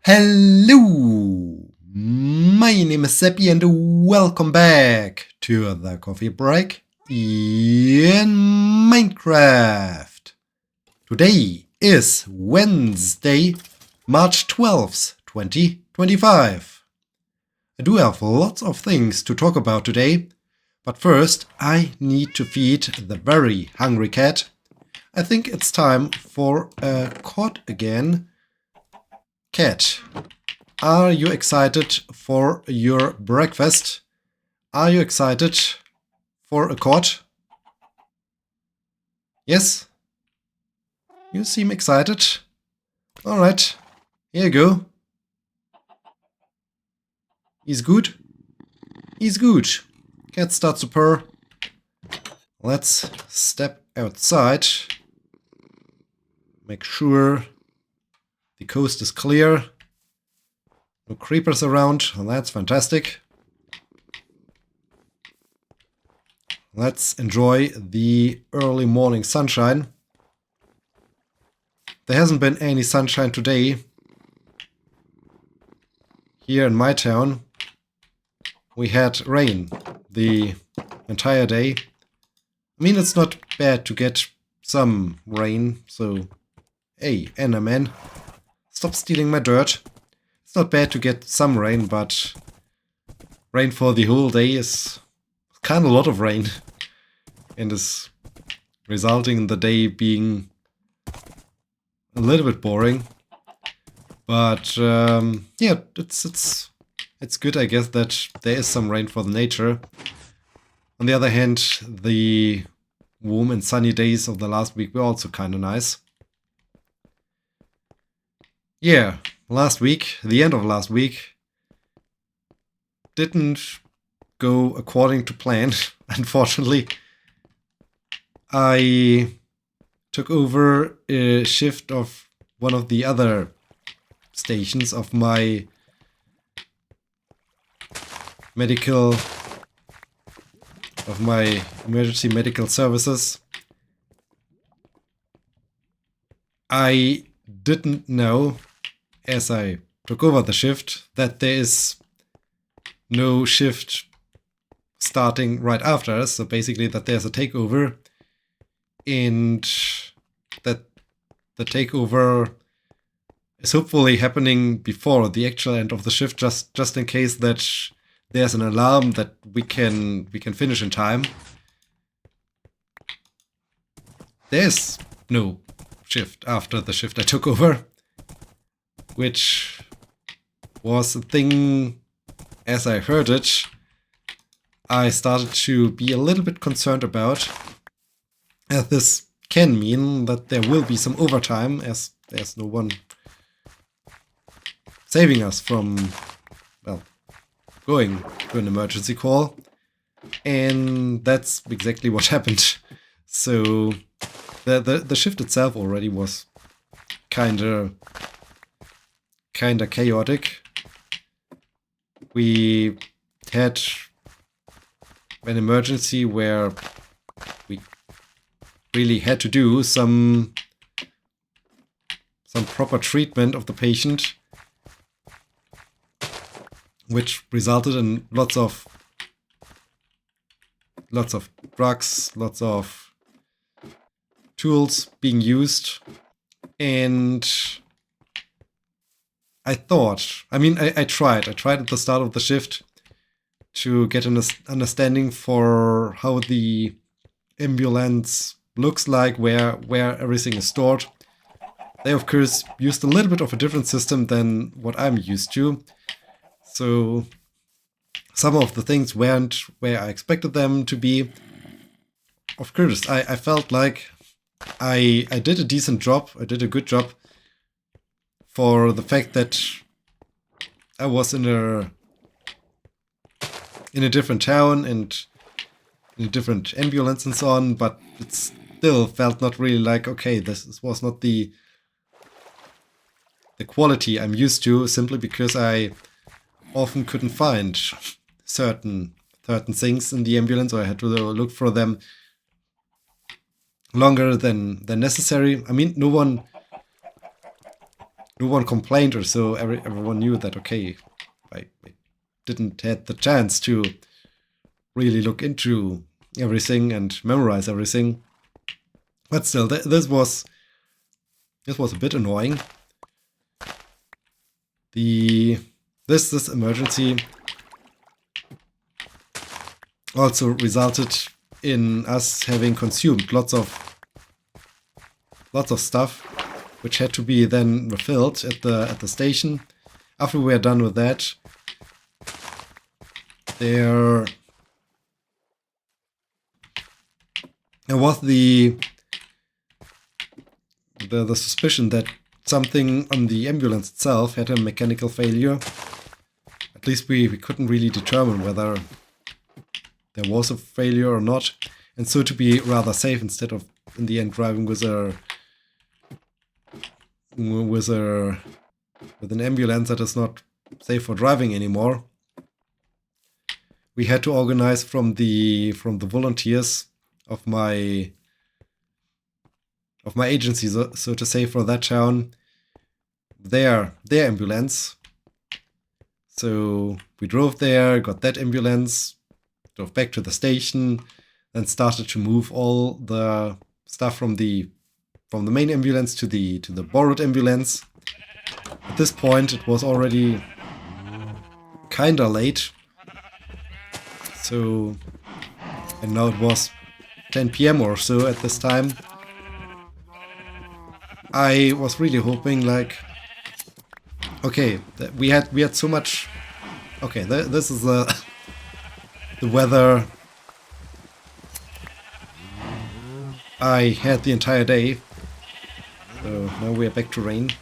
Hello, my name is Sebbi and welcome back to the coffee break in Minecraft. Today is Wednesday, March 12th, 2025. I do have lots of things to talk about today, but first I need to feed the very hungry cat. I think it's time for a cod again. Cat, are you excited for your breakfast? Are you excited for a cod? Yes? You seem excited. Alright, here you go. He's good? He's good. Cat starts to purr. Let's step outside. Make sure the coast is clear. No creepers around. That's fantastic. Let's enjoy the early morning sunshine. There hasn't been any sunshine today here in my town. We had rain the entire day. I mean, it's not bad to get some rain, so hey, Enderman, stop stealing my dirt. It's not bad to get some rain, but rain for the whole day is kind of a lot of rain and is resulting in the day being a little bit boring. But yeah, it's good, I guess, that there is some rain for the nature. On the other hand, the warm and sunny days of the last week were also kind of nice. Yeah, last week, the end of last week, didn't go according to plan, unfortunately. I took over a shift of one of the other stations of my emergency medical services. I didn't know, as I took over the shift, that there is no shift starting right after us. So basically that there's a takeover, and that the takeover is hopefully happening before the actual end of the shift, just in case that there's an alarm that we can finish in time. There's no shift after the shift I took over, which was a thing, as I heard it, I started to be a little bit concerned about, as this can mean that there will be some overtime, as there's no one saving us from, well, going to an emergency call. And that's exactly what happened. So the shift itself already was kinda chaotic. We had an emergency where we really had to do some proper treatment of the patient, which resulted in lots of drugs, lots of tools being used. And I tried at the start of the shift to get an understanding for how the ambulance looks like, where everything is stored. They of course used a little bit of a different system than what I'm used to. So some of the things weren't where I expected them to be. Of course, I felt like I did a decent job. I did a good job for the fact that I was in a different town and in a different ambulance and so on, but it still felt not really like, okay, this was not the quality I'm used to, simply because I often couldn't find certain things in the ambulance, or I had to look for them longer than necessary. I mean, no one no one complained or so. Everyone knew that, okay, I didn't had the chance to really look into everything and memorize everything. But still, this was a bit annoying. This emergency also resulted in us having consumed lots of stuff, which had to be then refilled at the station. After we were done with that, there was the suspicion that something on the ambulance itself had a mechanical failure. At least we couldn't really determine whether there was a failure or not. And so, to be rather safe, instead of in the end driving with an ambulance that is not safe for driving anymore, we had to organize from the volunteers of my agency, so to say, for that town, their ambulance. So we drove there, got that ambulance, drove back to the station, and started to move all the stuff from the main ambulance to the borrowed ambulance. At this point, it was already kinda late. So, and now it was 10 p.m. or so at this time. I was really hoping, like, okay, we had so much. Okay, this is the weather I had the entire day. So now we are back to rain.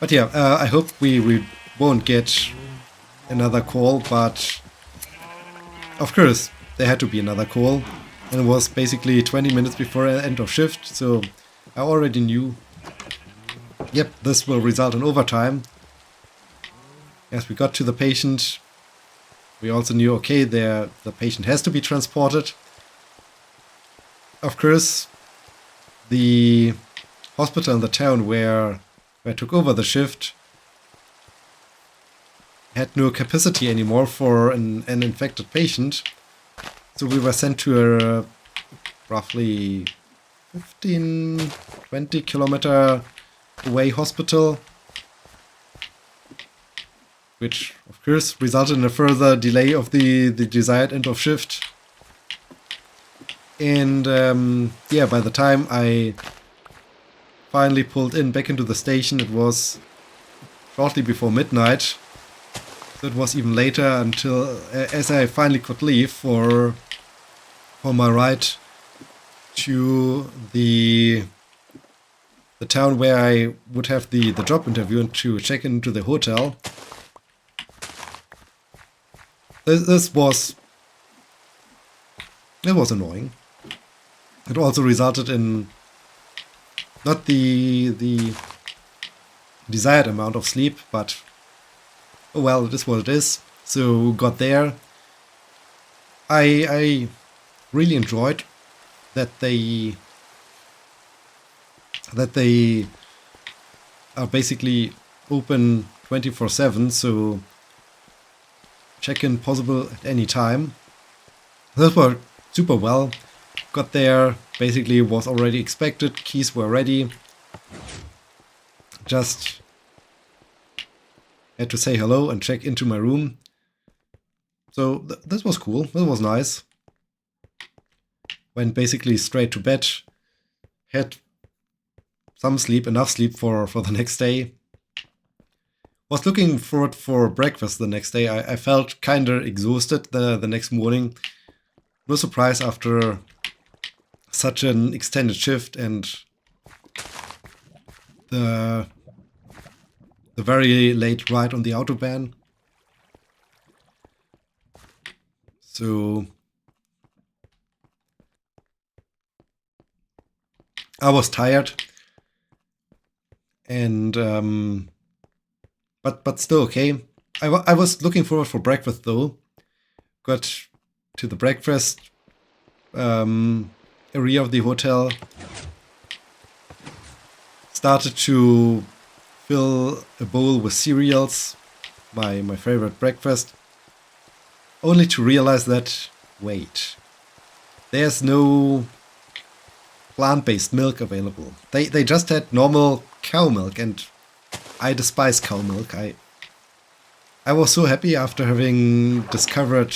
But yeah, I hope we won't get another call, but of course there had to be another call. And it was basically 20 minutes before end of shift, so I already knew, yep, this will result in overtime. As we got to the patient, we also knew, okay, the patient has to be transported. Of course, the hospital in the town where I took over the shift had no capacity anymore for an infected patient. So we were sent to a roughly 15-20 kilometer away hospital, which of course resulted in a further delay of the desired end of shift. And yeah, by the time I finally pulled back into the station, it was shortly before midnight. So it was even later until as I finally could leave for my ride to the town where I would have the job interview and to check into the hotel. This was annoying. It also resulted in not the desired amount of sleep, but oh well, it is what it is. So got there. I really enjoyed that they are basically open 24/7, so check-in possible at any time. That worked super well. Got there, basically was already expected, keys were ready. Just had to say hello and check into my room. So this was cool, this was nice. Went basically straight to bed, had some sleep, enough sleep for the next day. Was looking forward for breakfast the next day. I felt kinda exhausted the next morning. No surprise after such an extended shift and the very late ride on the Autobahn. So I was tired, and but still okay. I was looking forward for breakfast though. Got to the breakfast area of the hotel. Started to fill a bowl with cereals, my favorite breakfast, only to realize that, wait, there's no plant-based milk available. They just had normal cow milk, and I despise cow milk. I was so happy after having discovered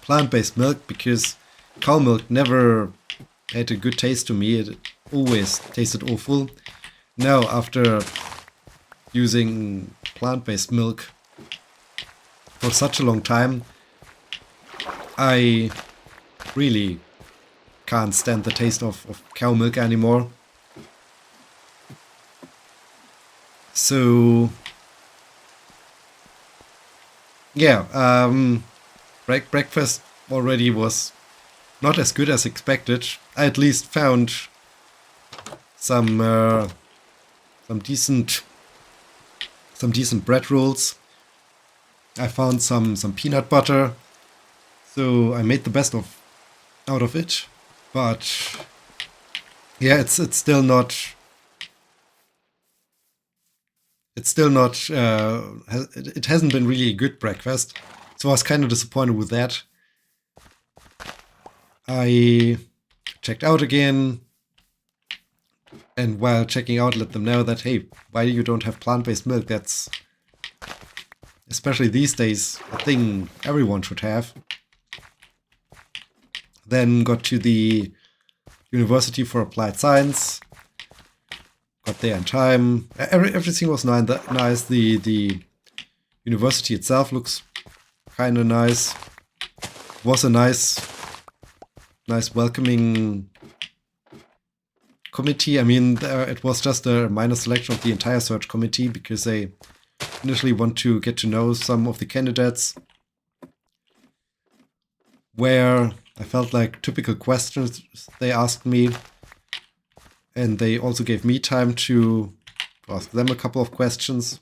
plant-based milk, because cow milk never had a good taste to me. It always tasted awful. Now, after using plant-based milk for such a long time, I really can't stand the taste of cow milk anymore. So yeah, breakfast already was not as good as expected. I at least found some decent bread rolls. I found some peanut butter, so I made the best out of it. But yeah, it's still not. It's still not. It hasn't been really a good breakfast, so I was kind of disappointed with that. I checked out again, and while checking out, let them know that, hey, why you don't have plant-based milk? That's, especially these days, a thing everyone should have. Then got to the University for Applied Science. Got there in time. Everything was nice. The university itself looks kind of nice. Was a nice welcoming committee. I mean, it was just a minor selection of the entire search committee, because they initially want to get to know some of the candidates, where I felt like typical questions they asked me, and they also gave me time to ask them a couple of questions.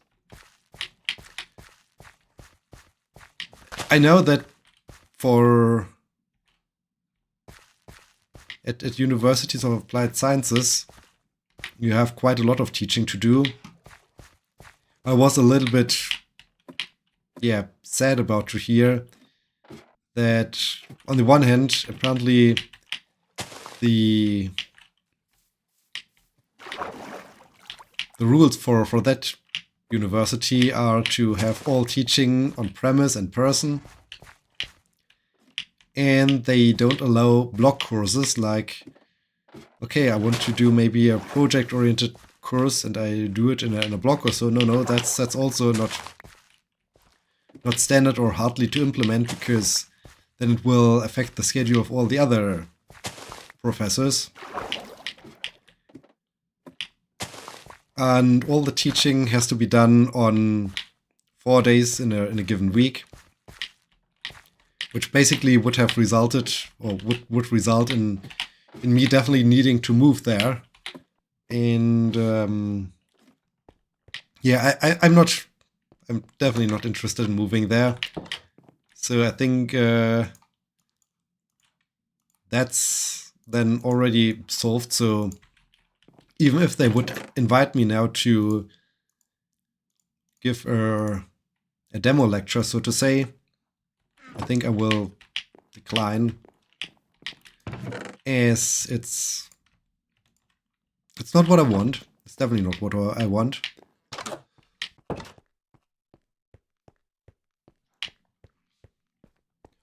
I know that at universities of applied sciences, you have quite a lot of teaching to do. I was a little bit, sad about to hear that on the one hand, apparently the rules for that university are to have all teaching on premise and person, and they don't allow block courses like, okay, I want to do maybe a project-oriented course and I do it in a block or so. No, that's also not standard or hardly to implement, because then it will affect the schedule of all the other professors. And all the teaching has to be done on 4 days in a given week, which basically would have resulted, or would result in me definitely needing to move there. And I'm definitely not interested in moving there. So I think that's then already solved. So even if they would invite me now to give a demo lecture, so to say, I think I will decline, as it's not what I want. It's definitely not what I want.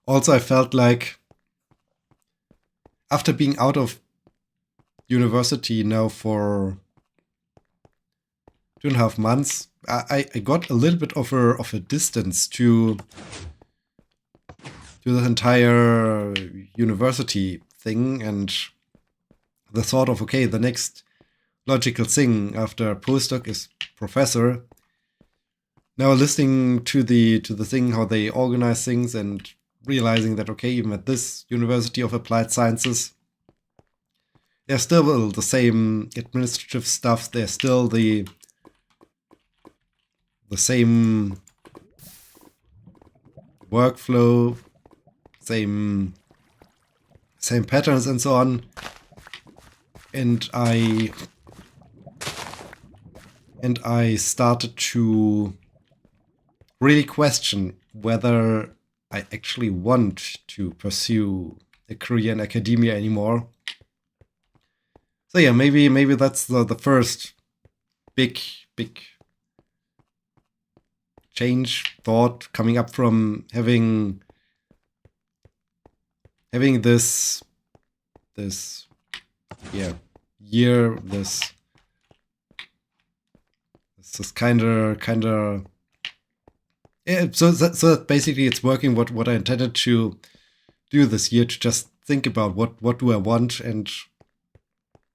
Also, I felt like after being out of university now for 2.5 months, I got a little bit of a distance to the entire university thing, and the thought of, okay, the next logical thing after postdoc is professor. Now listening to the thing, how they organize things, and realizing that, okay, even at this University of Applied Sciences, there's still the same administrative stuff. There's still the same workflow, same patterns and so on. And I and I started to really question whether I actually want to pursue a career in academia anymore. So yeah, maybe that's the first big change thought coming up from having this year, this kind of yeah, so that basically it's working what I intended to do this year, to just think about what do I want, and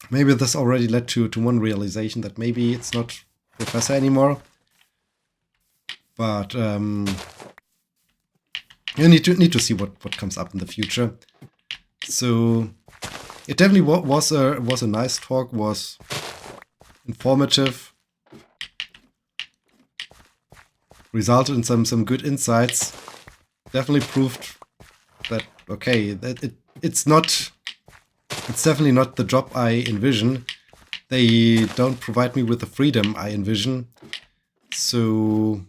maybe this already led to one realization that maybe it's not professor anymore. But you need to see what comes up in the future. So it definitely was a nice talk, was informative, resulted in some good insights. Definitely proved that okay, that it's definitely not the job I envision. They don't provide me with the freedom I envision. So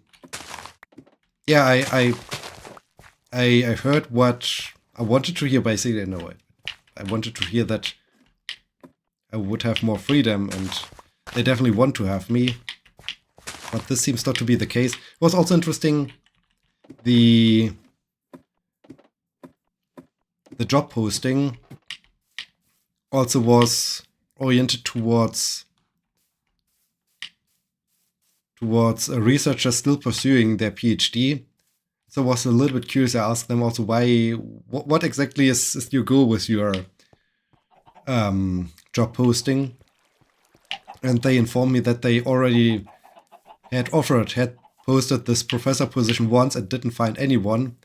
yeah, I heard what I wanted to hear, basically. No, I wanted to hear that I would have more freedom, and they definitely want to have me. But this seems not to be the case. It was also interesting, the job posting also was oriented towards researchers still pursuing their PhD. So I was a little bit curious. I asked them also why, what exactly is your goal with your job posting? And they informed me that they already had posted this professor position once and didn't find anyone.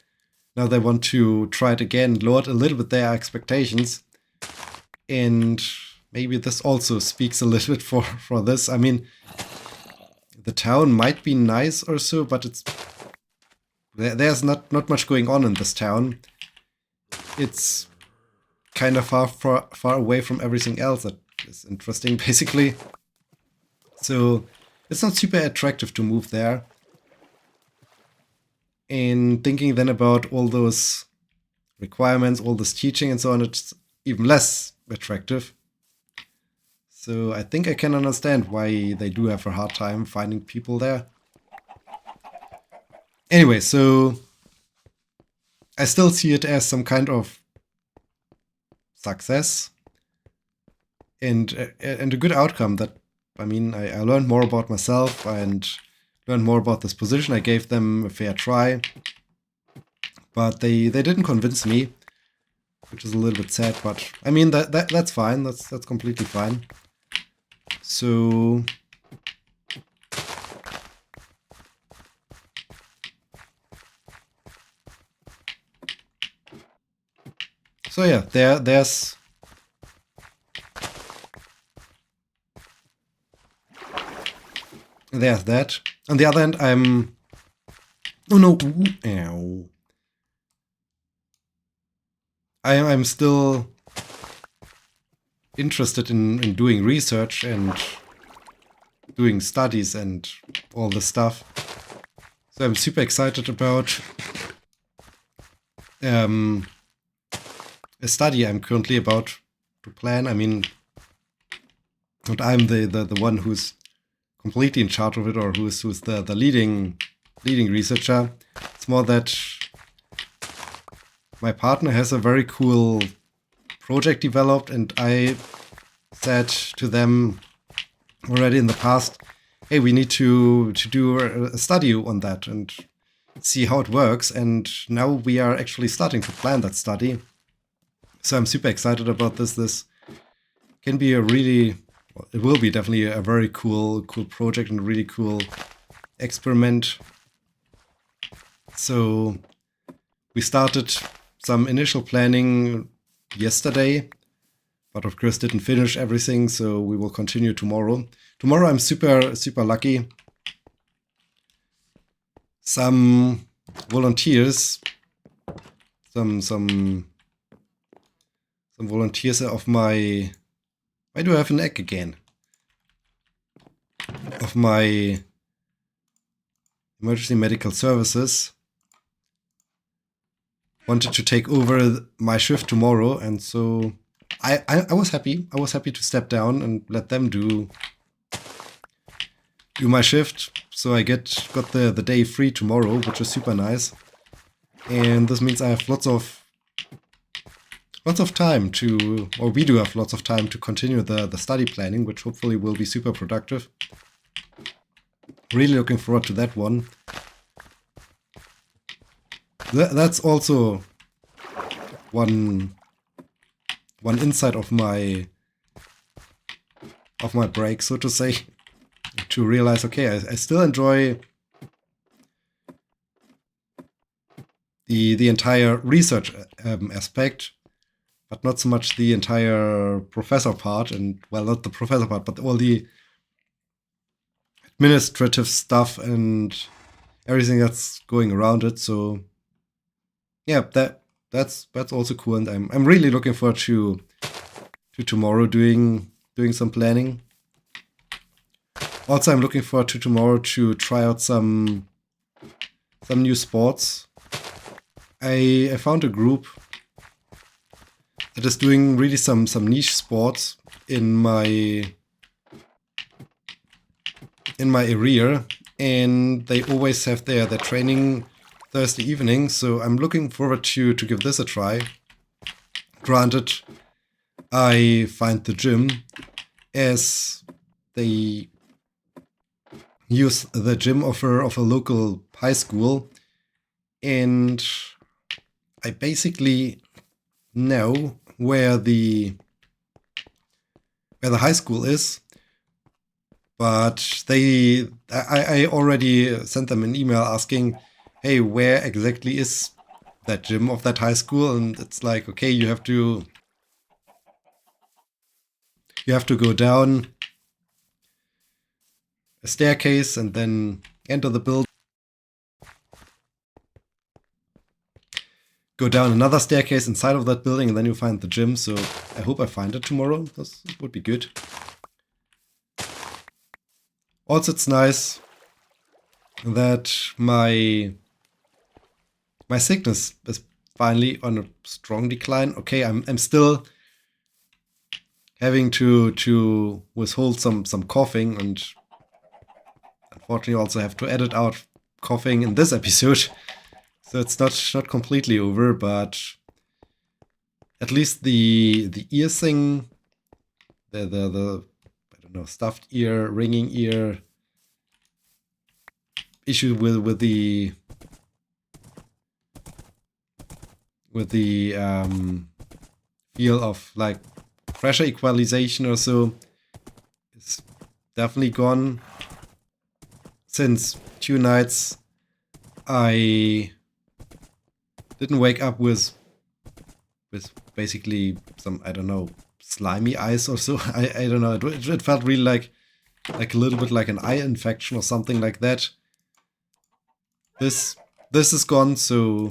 Now they want to try it again, lowered a little bit their expectations. And maybe this also speaks a little bit for this. I mean, the town might be nice or so, but there's not much going on in this town. It's kind of far away from everything else that is interesting, basically. So it's not super attractive to move there. And thinking then about all those requirements, all this teaching and so on, it's even less attractive. So I think I can understand why they do have a hard time finding people there. Anyway, so I still see it as some kind of success and a good outcome. That, I mean, I learned more about myself and learned more about this position. I gave them a fair try, but they didn't convince me, which is a little bit sad. But I mean, that's fine. That's completely fine. So yeah, there's that. On the other hand, I'm still interested in doing research and doing studies and all this stuff. So I'm super excited about a study I'm currently about to plan. I mean, not I'm the one who's completely in charge of it, or who's the leading researcher. It's more that my partner has a very cool project developed, and I said to them already in the past, hey, we need to do a study on that and see how it works. And now we are actually starting to plan that study. So I'm super excited about this. This can be it will be definitely a very cool project and a really cool experiment. So we started some initial planning yesterday, but of course didn't finish everything, so we will continue tomorrow. Tomorrow I'm super lucky. Some volunteers, some volunteers of my... Why do I have an egg again? of my emergency medical services wanted to take over my shift tomorrow, and so I was happy. I was happy to step down and let them do my shift. So I got the day free tomorrow, which is super nice. And this means I have lots of time to, or we do have lots of time to continue the study planning, which hopefully will be super productive. Really looking forward to that one. That's also one insight of my break, so to say, to realize, okay, I still enjoy the entire research aspect, but not so much the entire professor part, and well, not the professor part, but all the administrative stuff and everything that's going around it. So yeah, that's also cool, and I'm really looking forward to tomorrow doing some planning. Also, I'm looking forward to tomorrow to try out some new sports. I found a group that is doing really some niche sports in my area, and they always have their training Thursday evening, so I'm looking forward to give this a try. Granted, I find the gym, as they use the gym of a local high school, and I basically know where the high school is, but I already sent them an email asking, hey, where exactly is that gym of that high school? And it's like, okay, you have to go down a staircase and then enter the building. Go down another staircase inside of that building, and then you find the gym. So I hope I find it tomorrow. This would be good. Also, it's nice that my sickness is finally on a strong decline. Okay, I'm still having to withhold some coughing, and unfortunately also have to edit out coughing in this episode. So it's not completely over, but at least the ear thing, the I don't know, stuffed ear, ringing ear issue with the feel of like pressure equalization or so is definitely gone. Since 2 nights I didn't wake up with basically some, I don't know, slimy eyes or so. I don't know. It felt really like a little bit like an eye infection or something like that. This is gone, so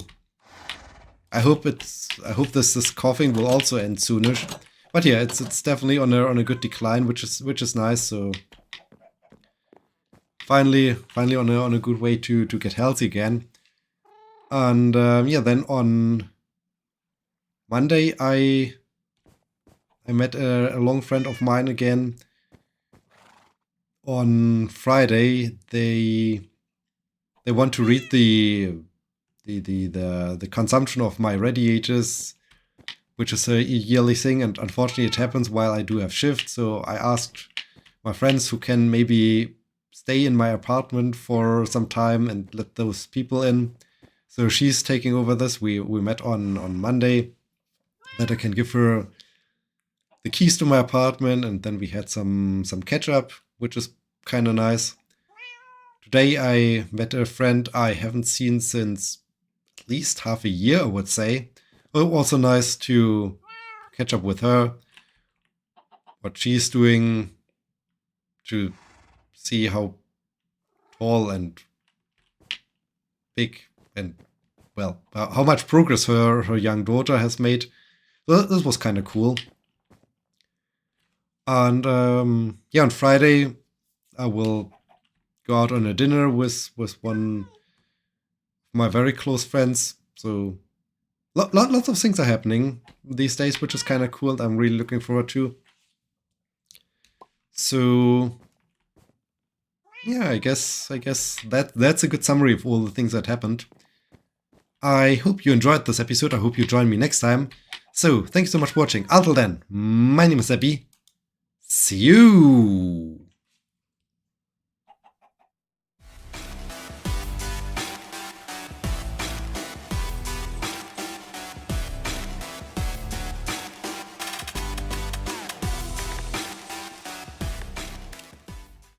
I hope this coughing will also end soonish. But yeah, it's definitely on a good decline, which is nice. So finally on a good way to get healthy again. And yeah, then on Monday I met a long friend of mine again. On Friday they want to read the consumption of my radiators, which is a yearly thing, and unfortunately it happens while I do have shifts. So I asked my friends who can maybe stay in my apartment for some time and let those people in. So she's taking over this. We met on Monday, that I can give her the keys to my apartment, and then we had some catch up, which is kind of nice. Today I met a friend I haven't seen since at least half a year, I would say. Also nice to catch up with her, what she's doing, to see how tall and big and, well, how much progress her young daughter has made. So this was kind of cool. And yeah, on Friday I will go out on a dinner with one of my very close friends. So lots of things are happening these days, which is kind of cool. I'm really looking forward to. So yeah, I guess that's a good summary of all the things that happened. I hope you enjoyed this episode. I hope you join me next time. So thanks so much for watching. Until then, my name is Sebbi. See you!